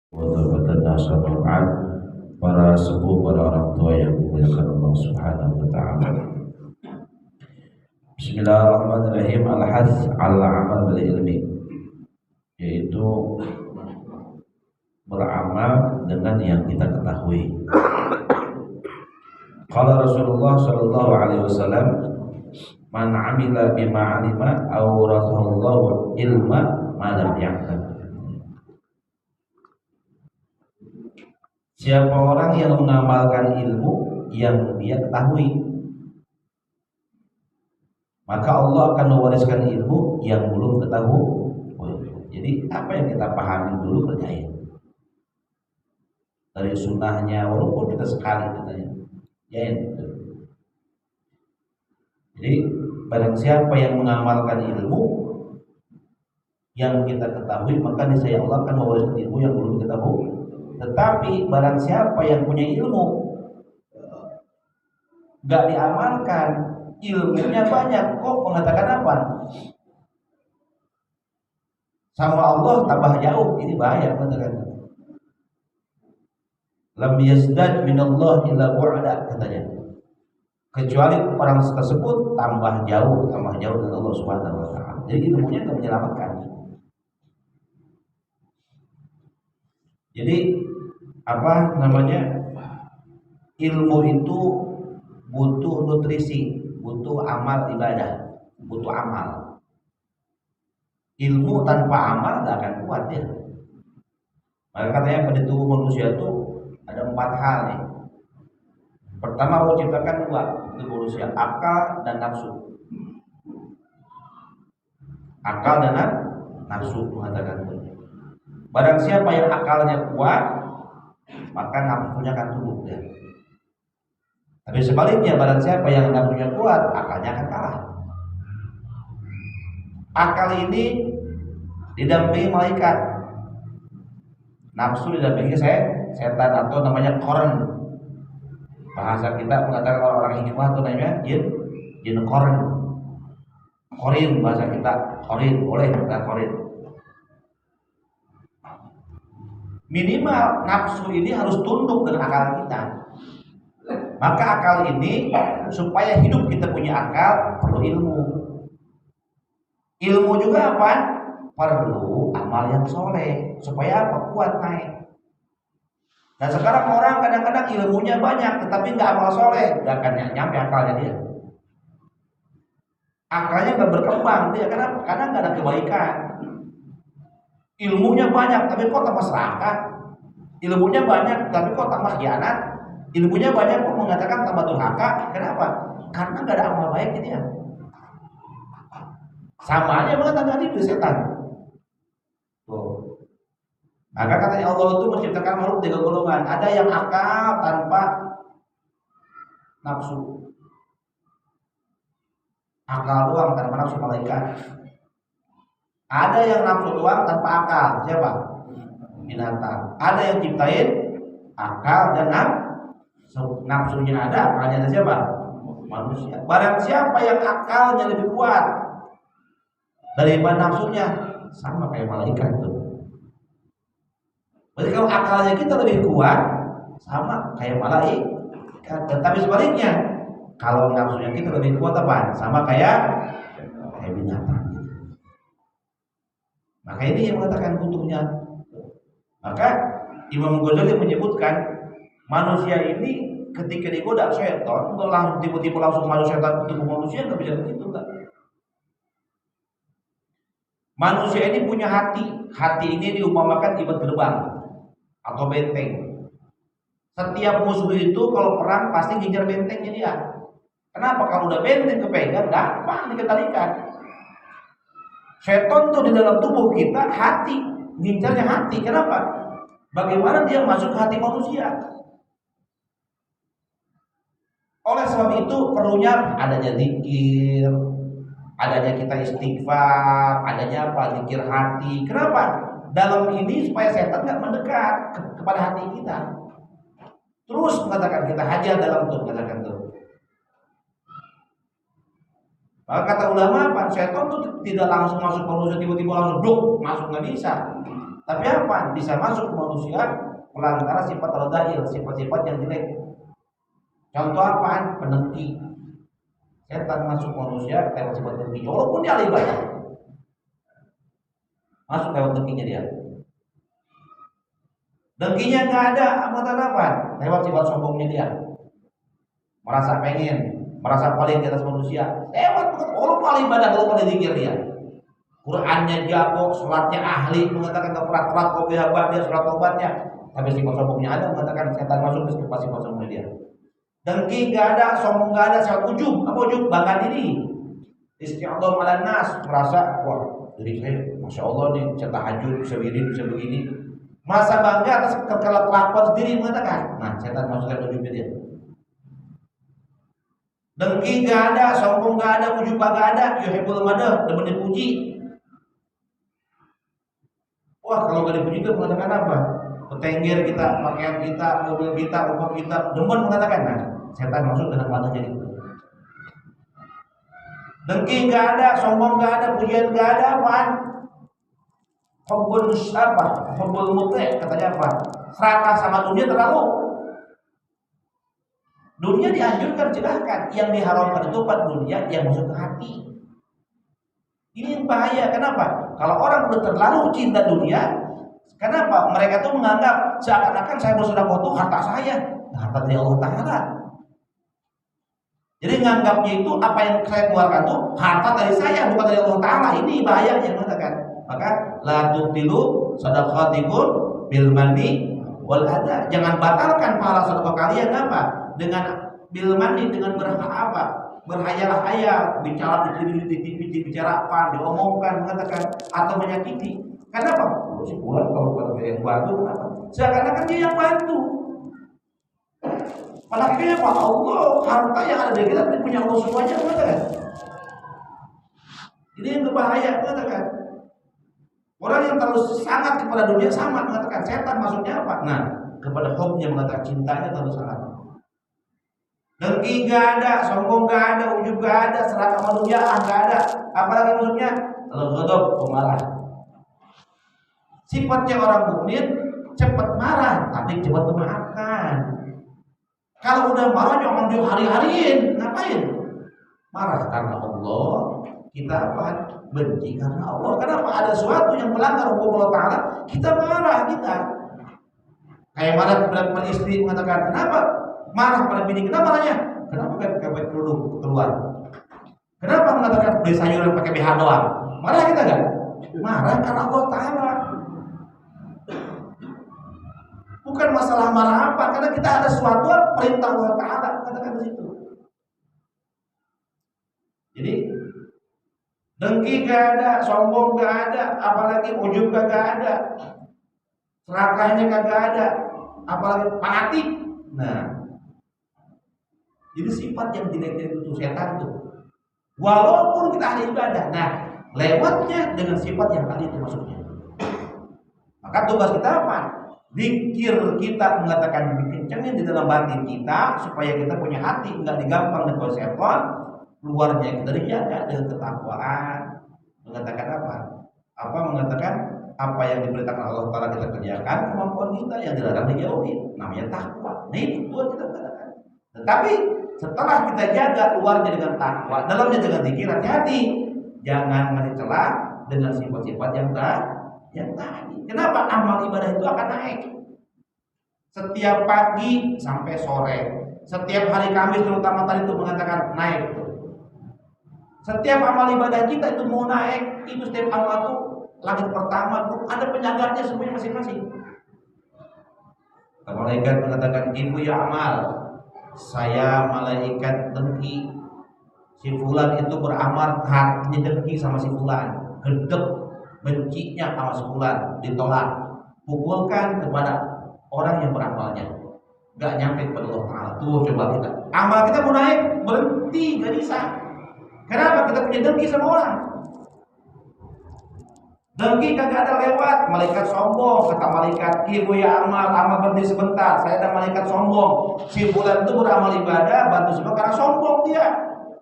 Wabatan nasabahat para sepuh, para orang tua yang dimuliakan Allah Subhanahu wa taala. Bismillahirrahmanirrahim. Al-hads 'ala amal bil ilmi, yaitu beramal dengan yang kita ketahui. Qala Rasulullah sallallahu alaihi wasallam, man 'amila bima 'alima awrathallahu ilma ma lam ya'lam. Siapa orang yang mengamalkan ilmu yang dia ketahui, maka Allah akan mewariskan ilmu yang belum ketahui. Jadi apa yang kita pahami dulu kerjain. Dari sunnahnya, walaupun kita sekali katanya, ya. Jadi barang siapa yang mengamalkan ilmu yang kita ketahui, maka niscaya Allah akan mewariskan ilmu yang belum ketahui. Tetapi barang siapa yang punya ilmu gak diamalkan, ilmunya banyak, kok mengatakan apa? Sama Allah tambah jauh, ini bahaya mengatakan. Lam yazdad minallah illa bu'da, katanya. Kecuali orang tersebut tambah jauh dengan Allah Subhanahu wa taala. Jadi ilmunya gak menyelamatkan. Jadi apa namanya, ilmu itu butuh nutrisi, butuh amal ibadah, butuh amal. Ilmu tanpa amal gak akan kuat ya. Maka katanya pada tubuh manusia itu ada 4 hal nih. Pertama Allah ciptakan 2 tubuh manusia, akal dan nafsu. Akal dan nafsu mengatakan. Barang siapa yang akalnya kuat, maka nafsunya akan tumbuh ya. Tapi sebaliknya, barang siapa yang nafsunya kuat, akalnya akan kalah. Akal ini didampingi malaikat, nafsu didampingi setan atau namanya koren. Bahasa kita mengatakan orang hikmah itu namanya jin koren. Korin bahasa kita, korin, boleh kita korin. Minimal nafsu ini harus tunduk dengan akal kita. Maka akal ini, supaya hidup kita punya akal, perlu ilmu. Ilmu juga apa? Perlu amal yang soleh. Supaya apa? Kuat naik. Dan sekarang orang kadang-kadang ilmunya banyak, tetapi nggak amal soleh, nggak akan nyampe akalnya dia. Akalnya nggak berkembang dia. Kenapa? Karena nggak ada kebaikan. Ilmunya banyak, tapi kok tambah serakah. Ilmunya banyak, tapi kok tambah khianat. Ilmunya banyak, kok mengatakan tambah durhaka. Kenapa? Karena nggak ada amal baik dia. Sama aja mengatakan itu setan. Tuh. Maka katanya Allah itu menciptakan makhluk 3 golongan. Ada yang akal tanpa nafsu. Akal doang tanpa nafsu, malaikat. Ada yang nafsu doang tanpa akal. Siapa? Binatang. Ada yang ciptain akal dan nafsunya ada, akalnya ada siapa? Manusia. Barang siapa yang akalnya lebih kuat daripada nafsunya, sama kayak malaikat itu. Berarti kalau akalnya kita lebih kuat, sama kayak malaikat. Tetapi sebaliknya, kalau nafsunya kita lebih kuat apa? Sama kayak binatang. Maka ini yang mengatakan butuhnya. Maka Imam Ghazali menyebutkan manusia ini ketika digoda setan, langsung tiba-tiba langsung masuk setan ke tubuh manusia, nggak bisa begitu kan? Manusia ini punya hati. Hati ini diumpamakan ibarat gerbang atau benteng. Setiap musuh itu kalau perang pasti ngincar bentengnya dia. Kenapa? Kalau udah benteng kepegang, gampang dikendalikan. Setan tuh di dalam tubuh kita, hati, ngincarnya hati. Kenapa? Bagaimana dia masuk ke hati manusia? Oleh sebab itu perlunya adanya zikir, adanya kita istighfar, adanya apa? Zikir hati. Kenapa? Dalam ini supaya setan nggak mendekat kepada hati kita. Terus mengatakan kita hajar dalam tuh, mengatakan tuh. Maka kata ulama apa? Setan tuh tidak langsung masuk manusia tiba-tiba langsung duk masuk, nggak bisa. Tapi apa? Bisa masuk ke manusia pelantara sifat radha'il, sifat-sifat yang jelek. Contoh apa? Pendengki. Setan masuk manusia lewat sifat dengki. Walaupun dia ahli ibadah, masuk lewat dengkinya dia. Dengkinya nggak ada, amutan apa? Lewat sifat sombongnya dia. Merasa pengen, merasa paling di atas manusia. Lewat walaupun ahli ibadah, walaupun ahli zikir dia. Qurannya jago, sholatnya ahli, mengatakan keperat-perat kopi habat dia, sholat tobatnya. Tapi sifat sombongnya ada, mengatakan setan masuk ke sifat sombongnya dia. Dengki nggak ada, sombong nggak ada, sifat ujub. Apa ujub? Bangga diri. Isti'adham 'alan nas, merasa wah, diri saya masya Allah nih, bisa tahajud, bisa wirid, bisa begini. Merasa bangga atas kelakuan sendiri, mengatakan. Nah, setan masuk ke ujubnya dia. Dengki nggak ada, sombong nggak ada, ujub nggak ada, yuhibbul madah, demen dipuji. Wah, kalau nggak dipuji itu mengatakan apa? Petengger kita, pakaian kita, mobil kita, rumah kita, demen mengatakan. Nah, setan masuk dalam matanya itu. Dengki nggak ada, sombong nggak ada, pujian nggak ada, apaan? Hubbul apa? Hubbul muti', katanya apa? Serakah sama dunia terlalu. Dunia dianjurkan, silahkan. Yang diharamkan itu pada dunia yang masuk ke hati. Ini yang bahaya. Kenapa? Kalau orang udah terlalu cinta dunia, kenapa? Mereka tuh menganggap seakan-akan saya bersedekah itu harta saya, harta dari Allah Ta'ala. Jadi menganggapnya itu apa yang saya keluarkan itu harta dari saya, bukan dari Allah Ta'ala. Ini bahaya yang mengatakan. Maka la tubtilu shadaqatikum bil manni wal adha. Jangan batalkan pahala sedekah kalian apa? Dengan bil manni, dengan berhayal-hayal, bicara bicara apa, diomongkan, mengatakan atau menyakiti. Kenapa? Si bulan kalau pada yang bantu, kenapa? Seakan-akan dia yang bantu. Padahal apa? Allah, harta yang ada di kita punya Allah semuanya, mengatakan. Ini yang berbahaya, mengatakan. Orang yang terlalu sangat kepada dunia sama, mengatakan setan masuknya apa? Nah, kepada hubnya mengatakan cintanya terlalu sangat. Dengki nggak ada, sombong nggak ada, ujub nggak ada, serakah manusia nggak ada. Apalagi maksudnya al-ghadab, pemarah. Sifatnya orang mukmin cepat marah, tapi cepat memaafkan. Kalau udah marah jangan dia hari-hariin, ngapain? Marah karena Allah, kita apa? Benci karena Allah. Kenapa? Ada sesuatu yang melanggar hukum Allah Ta'ala, kita marah kita. Kayak marah kepada istri mengatakan, kenapa? Marah pada bini, kenapa marahnya? Kenapa pakai kerudung keluar? Kenapa mengatakan beli sayuran pakai BH doang? Marah kita kan? Marah karena Allah Ta'ala. Bukan masalah marah apa, karena kita ada suatu perintah Allah Ta'ala, katakan di situ. Jadi dengki gak ada, sombong gak ada, apalagi ujub gak ada, serakahnya kagak ada, apalagi fanatik. Nah, jadi sifat yang jelek itu setan tuh. Walaupun kita ahli ibadah, nah lewatnya dengan sifat yang tadi itu masuknya. Maka tugas kita apa? Zikir kita mengatakan dikencengin di dalam batin kita supaya kita punya hati enggak digampang dengan setan. Keluarnya kita dijaga dengan ketakwaan. Mengatakan apa? Mengatakan apa yang diperintahkan Allah Ta'ala kita kerjakan, kemampuan kita yang dilarang dijauhi. Namanya takwa. Nah itu kita katakan. Tetapi setelah kita jaga luarnya dengan takwa, dalamnya dengan zikir, hati-hati. Jangan ngasih celah dengan sifat-sifat yang tadi. Kenapa? Amal ibadah itu akan naik. Setiap pagi sampai sore. Setiap hari Kamis terutama tadi itu mengatakan naik. Setiap amal ibadah kita itu mau naik, itu setiap amal itu langit pertama ada penyaganya semuanya masing-masing. Malaikat mengatakan, ibu ya amal, saya malaikat dengki. Si fulan itu beramal hatinya dengki sama si fulan, gedek bencinya sama si fulan, ditolak, pukulkan kepada orang yang beramalnya, gak nyampe kepada Allah Ta'ala. Tuh coba kita, amal kita mau naik berhenti, gak bisa. Kenapa? Kita punya dengki sama orang. Dengki kagak ada lewat, malaikat sombong, kata malaikat, ibu ya amal berhenti sebentar, saya ada malaikat sombong. Si fulan itu beramal ibadah, bantu semua karena sombong dia.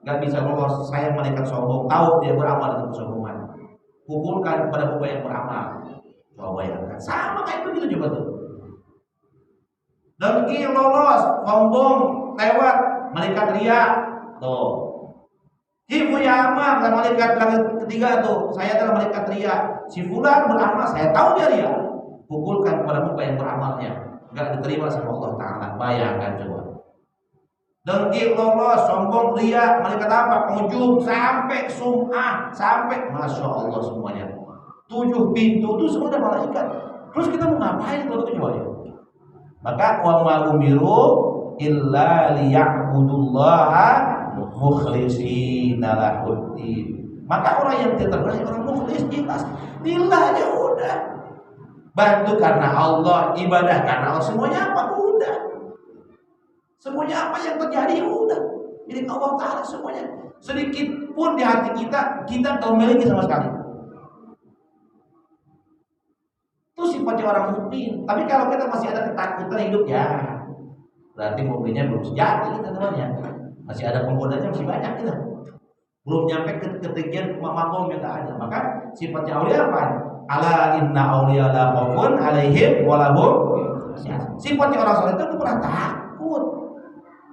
Gak bisa lolos, saya malaikat sombong, tahu dia beramal dengan kesombongan. Pukulkan kepada bapak yang beramal. Coba bayangkan, sama kayak begitu coba tuh. Dengki lolos, sombong, lewat, malaikat riak. Tuh. Hibu ya amal, dan malaikat langit ketiga tuh, saya adalah malaikat riak. Si fulan beramal, saya tahu dia riak. Pukulkan kepada muka yang beramalnya, enggak diterima sama Allah Ta'ala. Bayangkan coba. Dengki lolos, sombong, riak, malaikat apa? Ujub, sampai sum'ah, sampai Masya Allah semuanya. 7 pintu itu semua ada malaikat. Terus kita mau ngapain kalau itu coba ya? Maka wa ma umiru illa liya'budullaha mukhlishina lahuddin. Maka orang yang terbaik orang mukhlis jelas. Lillah ya udah. Bantu karena Allah, ibadah karena Allah, semuanya apa? Udah. Semuanya apa yang terjadi udah. Milik Allah Ta'ala semuanya. Sedikit pun di hati kita tidak memiliki sama sekali. Itu sifatnya orang mukmin. Tapi kalau kita masih ada ketakutan hidup ya, berarti mukminnya belum sejati kita temannya. Masih ada penggodanya masih banyak kita. Belum nyampe ke ketinggian makom yang tak ada. Maka sifatnya aulia apa? Ala inna auliya la khaufun alaihim wa lahum. Sifatnya orang saleh itu pernah takut.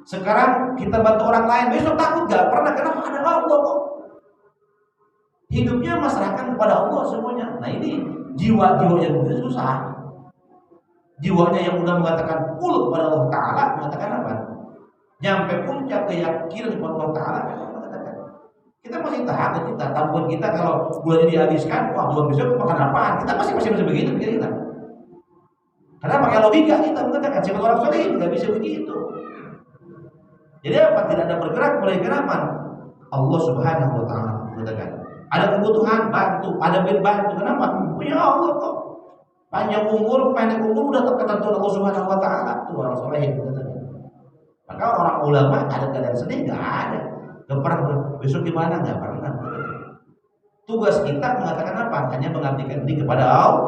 Sekarang kita bantu orang lain, besok takut gak? Pernah, kenapa? Ada Allah kok. Hidupnya masyarakat kepada Allah semuanya. Nah ini jiwa-jiwa yang begitu susah. Jiwanya yang udah mengatakan kul kepada Allah Ta'ala, mengatakan apa? Nyampe puncak keyakinan kepada Allah Ta'ala, mengatakan kita masih takut, kita tabungan kita kalau bulannya dihabiskan, wah bulan besok makan apaan? Kita masih begitu pikir kita. Karena pakai logika kita mengatakan siapa orang soleh nggak bisa begitu. Jadi apa? Tidak ada bergerak melainkan apa? Allah Subhanahu Wa Ta'ala mengatakan ada kebutuhan bantu, ada bantu. Kenapa? Punya Allah kok. Panjang umur, pendek umur udah tertentu Allah Subhanahu Wa Ta'ala. Itu orang soleh mengatakan. Maka orang ulama ada keadaan sedih nggak ada. Nggak pernah besok gimana nggak pernah. Tugas kita mengatakan apa? Hanya mengabdikan diri kepada Allah.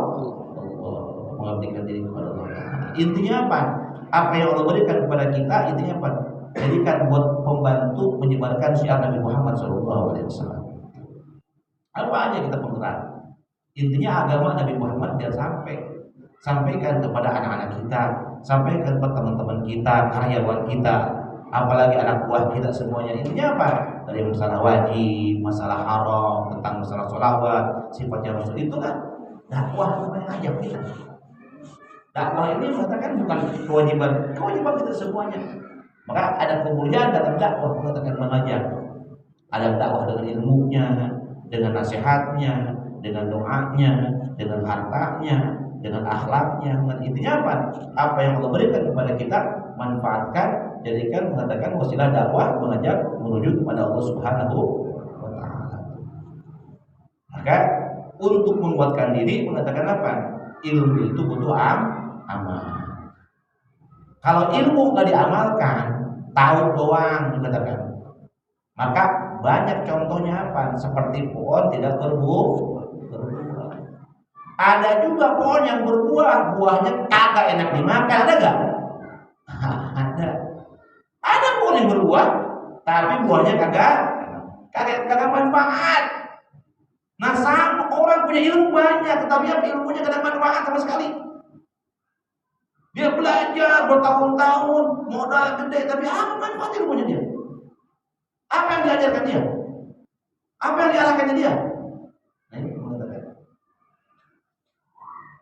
Mengabdikan diri kepada Allah. Intinya apa? Apa yang Allah berikan kepada kita, intinya apa? Jadikan buat pembantu menyebarkan syiar Nabi Muhammad SAW. Apa aja kita penggerak. Intinya agama Nabi Muhammad dia sampaikan kepada anak-anak kita, sampaikan kepada teman-teman kita, karyawan kita, apalagi anak buah kita semuanya. Intinya apa? Dari masalah wajib, masalah haram, tentang masalah sholawat, sifatnya Rasul itu kan dakwah namanya ajak kita. Dakwah ini mengatakan bukan kewajiban kita semuanya. Maka ada kemuliaan dalam dakwah mengatakan mengajak. Ada dakwah dengan ilmunya, dengan nasihatnya, dengan doanya, dengan hartanya, dengan akhlaknya. Intinya apa? Apa yang Allah berikan kepada kita manfaatkan, jadikan mengatakan wasilah dakwah mengajak menuju kepada Allah Subhanahu Wa Ta'ala. Maka untuk menguatkan diri mengatakan apa? Ilmu itu butuh amal. Kalau ilmu nggak diamalkan, tahu doang mengatakan. Maka banyak contohnya apa? Seperti pohon tidak berbuah. Ada juga pohon yang berbuah, buahnya kagak enak dimakan, ada nggak? Ada. Ada pohon yang berbuah, tapi buahnya kagak manfaat. Nah sama orang punya ilmu banyak, tapi ilmunya kagak manfaat sama sekali. Dia belajar bertahun-tahun, modal gede, tapi apa manfaat ilmunya dia? Apa yang diajarkan dia? Apa yang diarahkannya dia? Nah, ini mengatakan.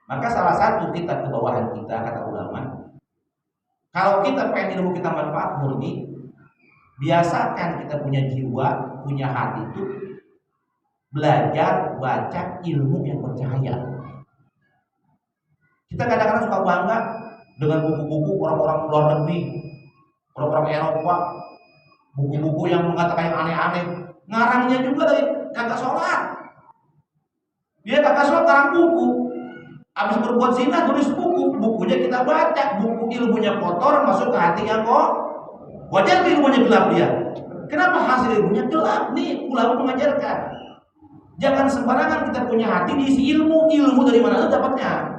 Maka salah satu kita kebawahan kita kata ulama, kalau kita pengen ilmu kita manfaat murni, biasakan kita punya jiwa, punya hati itu belajar baca ilmu yang bercahaya. Kita kadang-kadang suka bangga dengan buku-buku orang-orang luar negeri, orang-orang Eropa, buku-buku yang mengatakan yang aneh-aneh. Ngarangnya juga dari kagak sholat. Dia kagak sholat ngarang buku. Habis berbuat zina tulis buku. Bukunya kita baca, buku ilmunya kotor masuk ke hatinya kok. Wajar ilmunya gelap dia. Kenapa hasil ilmunya gelap? Nih ulama mengajarkan. Jangan sembarangan kita punya hati diisi ilmu. Ilmu dari mana dapatnya?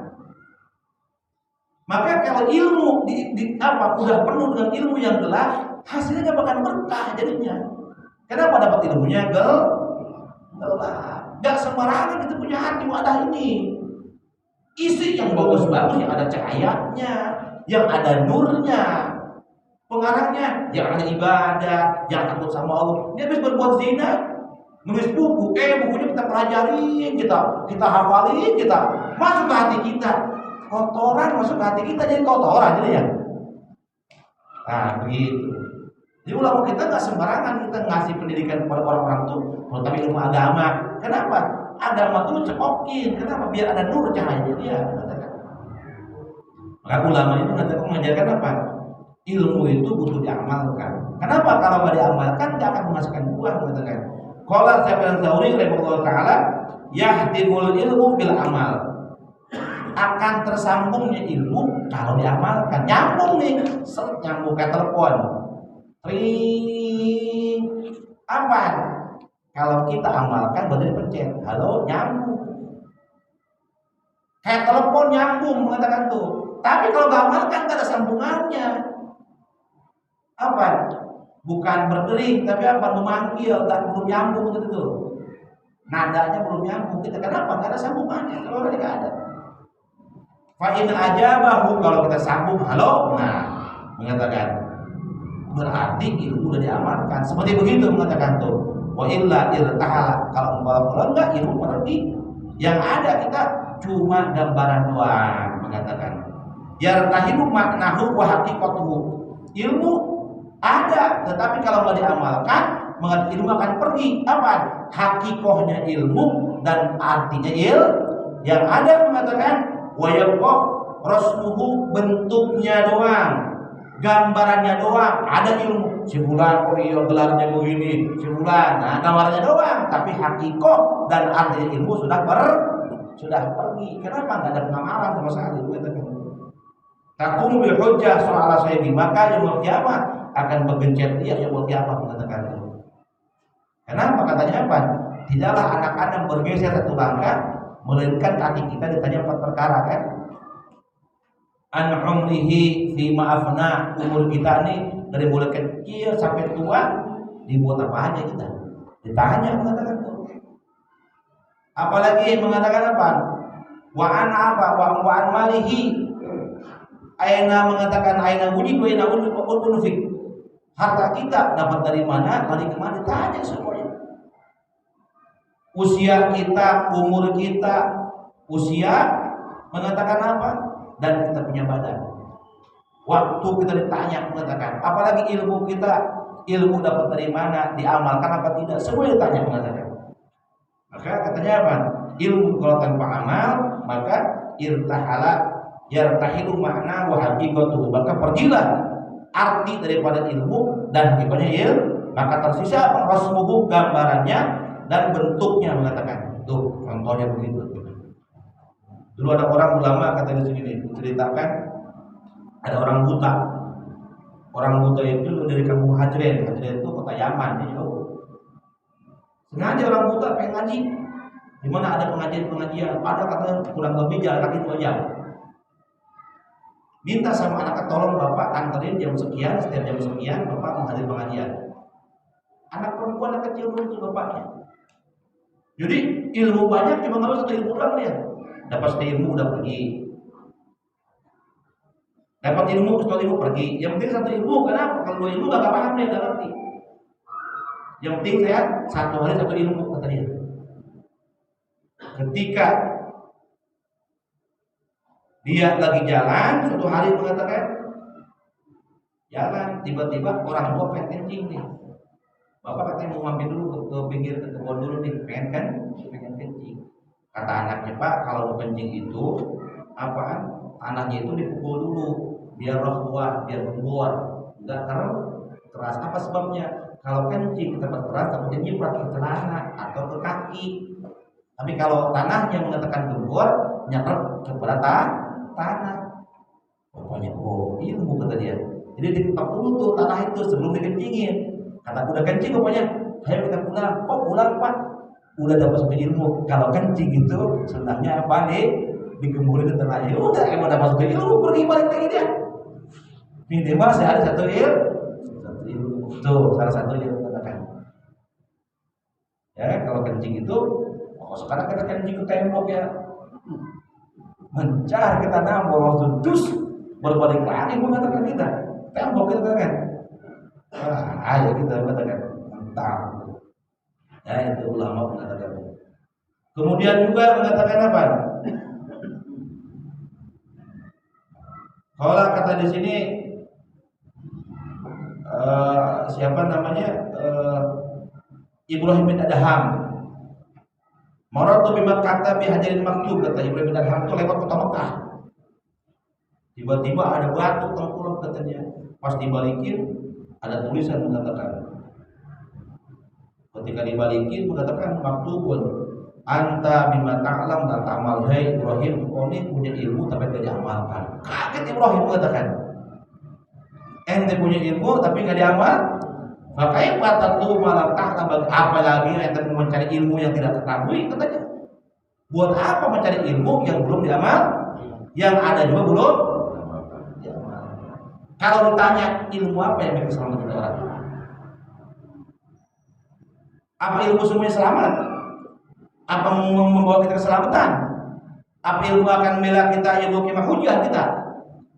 Maka kalau ilmu udah penuh dengan ilmu yang gelap, hasilnya gak bakal berkah jadinya. Kenapa dapat ilmunya gelap? Gak sembarangan kita punya hati wadah ini. Isi yang bagus-bagus, yang ada cahayanya, yang ada nurnya. Pengarangnya yang ada ibadah, yang takut sama Allah. Dia habis berbuat zina, nulis buku, bukunya kita pelajarin, kita hafalin, kita masuk ke hati kita. Kotoran masuk ke hati kita, jadi kotoran jadi ya. Nah begitu. Jadi ulama kita nggak sembarangan kita ngasih pendidikan kepada orang-orang tuh, terutama ilmu agama. Kenapa? Agama tuh cekokin. Kenapa? Biar ada nur cahayanya dia. Maka ulama itu mengajarkan apa? Ilmu itu butuh diamalkan. Kenapa? Kalau nggak diamalkan nggak akan menghasilkan buah. Mengatakan, qala Sufyan Tsauri rahimahullah taala, yahdimul ilmu bil amal. Akan tersambungnya ilmu kalau diamalkan. Nyambung nih, nyambung kayak telepon. Ring. Apa? Kalau kita amalkan berarti pencet. Halo, nyambung. Kayak telepon nyambung mengatakan tuh. Tapi kalau nggak amalkan nggak ada sambungannya. Apa? Bukan berdering, tapi apa? Memanggil, dan belum nyambung gitu. Nadanya belum nyambung. Kita kenapa? Nggak ada sambungannya. Kalau nggak ada. Fa'in aja bahu kalau kita sambung, halo, nah mengatakan berarti ilmu udah diamalkan. Seperti begitu mengatakan tuh. Wa illa irtahala kalau enggak ilmu pergi. Yang ada kita cuma gambaran doang mengatakan. Yartahilu maknahu wa haqiqatuhu. Ilmu ada, tetapi kalau nggak diamalkan, ilmu akan pergi. Apa? Hakikohnya ilmu dan artinya yang ada mengatakan wa yabqa rasmuhu, bentuknya doang, gambarannya doang. Ada ilmu si fulan, oh iya gelarnya begini, si fulan, nah gambarnya doang, tapi hakikoh dan artinya ilmu sudah pergi. Kenapa? Nggak ada pengamalan sama sekali. Takum bil hujjah soal sahibi, maka yaumul kiamat akan bergencet dia yaumul kiamat mengatakan itu. Kenapa? Katanya apa? Tidaklah anak Adam bergeser satu langkah melainkan kaki kita ditanya 4 perkara kan? An umrihi fi ma'afna, umur kita nih dari mulai kecil sampai tua dibuat apa aja kita? Ditanya mengatakan itu. Apalagi mengatakan apa? Wa an apa? Wa an malihi. Aina mengatakan aina wujud wa aina unfik. Harta kita dapat dari mana? Lari kemana? Ditanya semuanya. Usia kita, umur kita, usia mengatakan apa? Dan kita punya badan. Waktu kita ditanya mengatakan. Apalagi ilmu kita, ilmu dapat dari mana? Diamalkan apa tidak? Semua ditanya mengatakan. Maka katanya apa? Ilmu kalau tanpa amal, maka irtahala yartahilu makna wa haqiqatuhu, maka pergilah arti daripada ilmu dan hakikatnya maka tersisa rasmuhu, gambarannya dan bentuknya mengatakan. Tuh contohnya begitu. Dulu ada orang ulama kata di sini menceritakan ada orang buta. Orang buta itu dari kampung Hajren. Hajren itu kota Yaman ya. Sengaja orang buta pengen ngaji. Di mana ada pengajian, ada katanya kurang lebih jalan kaki 2 jam. Minta sama anaknya, tolong bapak anterin jam sekian, setiap jam sekian bapak menghadiri pengajian. Anak perempuan anak kecil itu bapaknya. Jadi ilmu banyak cuma nggak satu ilmu doang dia. Dapat satu ilmu udah pergi. Dapat ilmu satu ilmu pergi. Yang penting satu ilmu, kenapa? Kalau 2 ilmu nggak paham dia, nggak ngerti. Yang penting saya 1 hari 1 ilmu kata dia. Ketika dia lagi jalan, suatu hari mengatakan jalan, tiba-tiba orang tua pengen kencing nih. Bapak katanya mau mampir dulu ke pinggir ke kebun dulu nih, pengen kencing. Kata anaknya, Pak, kalau mau kencing itu apaan? Anaknya itu dipukul dulu, biar roh kuat, biar gembor, enggak keras. Apa sebabnya? Kalau kencing kita keras, takutnya nyiprat ke celana atau ke kaki. Tapi kalau tanahnya mengatakan gembor, nyerap kepada tanah. Pokoknya ilmu kata dia. Jadi diketok dulu tuh tanah itu sebelum dikencingin. Kata udah kencing pokoknya, ayo kita pulang. Kok pulang Pak? Udah dapat satu ilmu. Kalau kencing itu sebenarnya apa nih? Digemburin ke tanah. Ya udah, emang dapat satu ilmu, pergi balik lagi dia. Minimal sehari 1 ilmu. Tuh salah satu yang katakan. Ya kalau kencing itu, sekarang kita kencing ke tembok ya. Mencar kita nambah dus berbalik lagi mengatakan kita tembok kita kan. Ayo kita mengatakan mantap. Ya itu ulama mengatakan. Kemudian juga mengatakan apa? Kalau kata di sini siapa namanya Ibrahim bin Adham. Maratu bima kata bi hajarin maktub, kata Ibrahim bin Adham itu lewat kota Mekah. Tiba-tiba ada batu tengkurap katanya. Pas dibalikin ada tulisan mengatakan. Ketika dibalikin mengatakan maktubun anta bima ta'lam dan ta'mal. Hai Ibrahim, kau ini punya ilmu tapi tidak diamalkan. Kaget Ibrahim mengatakan, ente punya ilmu tapi tidak diamal. Makanya patatu malam ta'lam, apalagi ente mencari ilmu yang tidak ketahui katanya. Buat apa mencari ilmu yang belum diamal? Yang ada juga belum diamal. Kalau ditanya ilmu apa yang bisa selamatkan orang? Apa ilmu semuanya selamat? Apa membawa kita keselamatan? Apa ilmu akan membela kita, ilmu kemah hujah kita?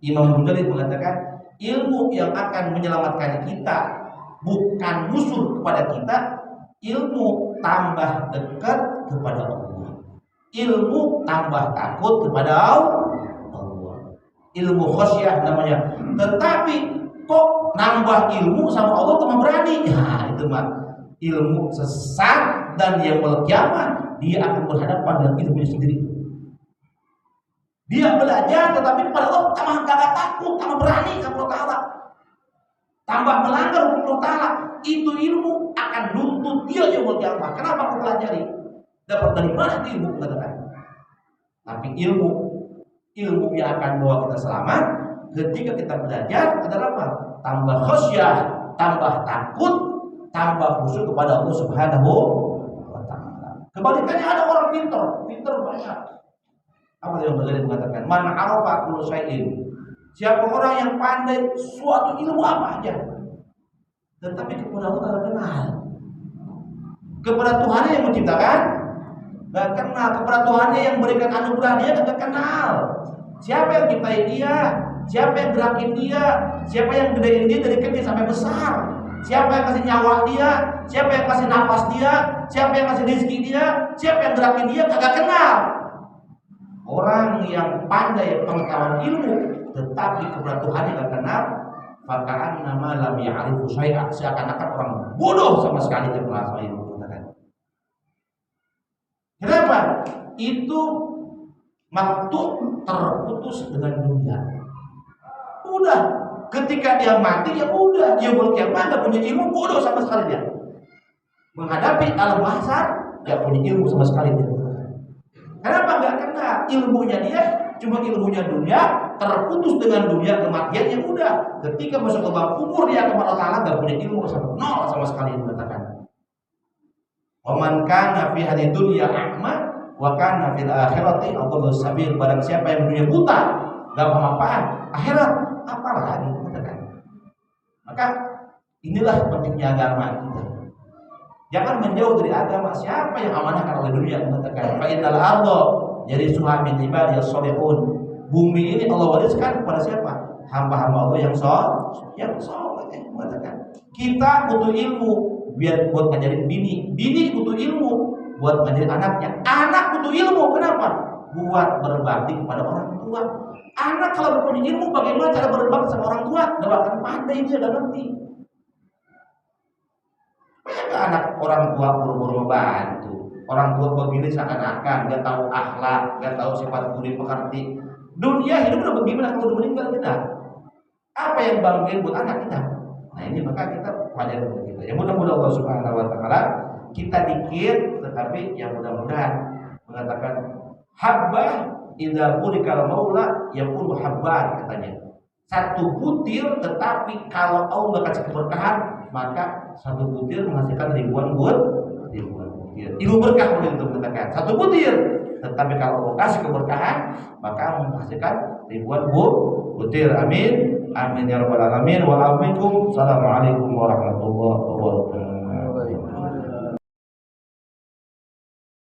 Imam Mujahid mengatakan ilmu yang akan menyelamatkan kita bukan musuh kepada kita, ilmu tambah dekat kepada Allah, ilmu tambah takut kepada Allah, ilmu khasyah namanya. Tetapi kok nambah ilmu sama Allah tambah berani? Ya itu mah ilmu sesat, dan yang kiamat dia akan berhadapan dengan ilmunya sendiri. Dia belajar tetapi pada Allah tambah gak takut, tambah berani kepada Allah Ta'ala, tambah melanggar hukum Allah Ta'ala. Itu ilmu akan nuntut dia yang kiamat. Kenapa aku pelajari? Dapat dari mana itu ilmu? Katakan. Tapi ilmu yang akan bawa kita selamat ketika kita belajar adalah apa? Tambah khasyah, tambah takut, tambah khusyuk kepada Allah Subhanahu wa Ta'ala. Kebalikannya ada orang pintar banyak. Apa yang Ghazali mengatakan? Man arafa kullu syai'in. Siapa orang yang pandai suatu ilmu apa aja, tetapi kepada Allah tidak kenal. Kepada Tuhan yang menciptakan tidak kenal. Kepada Tuhan yang berikan anugerah dia tidak kenal. Siapa yang ciptain dia? Siapa yang gerakin dia? Siapa yang gedein dia dari kecil sampai besar? Siapa yang kasih nyawa dia? Siapa yang kasih nafas dia? Siapa yang kasih rezeki dia? Siapa yang gerakin dia? Kagak kenal. Orang yang pandai pengetahuan ilmu tetapi kepada Tuhan yang gak kenal, fakaan nama lam ya'rifu syai'a, seakan-akan orang bodoh sama sekali tidak kenal sama ilmu. Kenapa? Itu maktub terputus dengan dunia. Udah, ketika dia mati ya udah, dia berkiamat gak punya ilmu, bodoh sama sekali dia. Menghadapi alam mahsyar gak punya ilmu sama sekali dia. Kenapa gak kenal? Ilmunya dia cuma ilmunya dunia, terputus dengan dunia kematian yang udah. Ketika masuk ke bab umur dia kepada Allah Ta'ala gak punya ilmu sama nol sama sekali dikatakan. Wa man kana fi hadhihi dunya a'ma wa kana fil akhirati adallu sabil. Barang siapa yang dunia buta, gak paham apaan, akhirat apalagi dikatakan. Maka inilah pentingnya agama kita. Jangan menjauh dari agama. Siapa yang amanahkan oleh dunia mengatakan fa innal arda jadi suha min ibadiyas sholihun. Bumi ini Allah wariskan kepada siapa? Hamba-hamba Allah yang soleh mengatakan. Kita butuh ilmu biar buat ngajarin bini butuh ilmu buat ngajarin anaknya. Anak butuh ilmu kenapa? Buat berbakti kepada orang tua. Anak kalau punya ilmu bagaimana cara berbakti sama orang tua? Gak akan pandai, dia gak ngerti. Banyak anak orang tua buru-buru membantu. Orang tua begini seakan-akan gak tahu akhlak, gak tahu sifat budi pekerti. Dunia hidup udah bagaimana kalau udah meninggal kita? Apa yang banggain buat anak kita? Nah ini maka kita pelajari untuk kita. Yang mudah-mudahan Allah Subhanahu wa Ta'ala kita dikit, tetapi yang mudah-mudahan mengatakan habbah idza burikal maula yakunu habban katanya. Satu butir, tetapi kalau Allah kasih keberkahan maka satu butir menghasilkan ribuan butir. Ilmu berkah itu mengatakan satu butir, tetapi kalau Allah kasih keberkahan maka menghasilkan ribuan butir. Amin. Amin ya rabbal alamin. Wa alaikum. Assalamualaikum warahmatullahi wabarakatuh.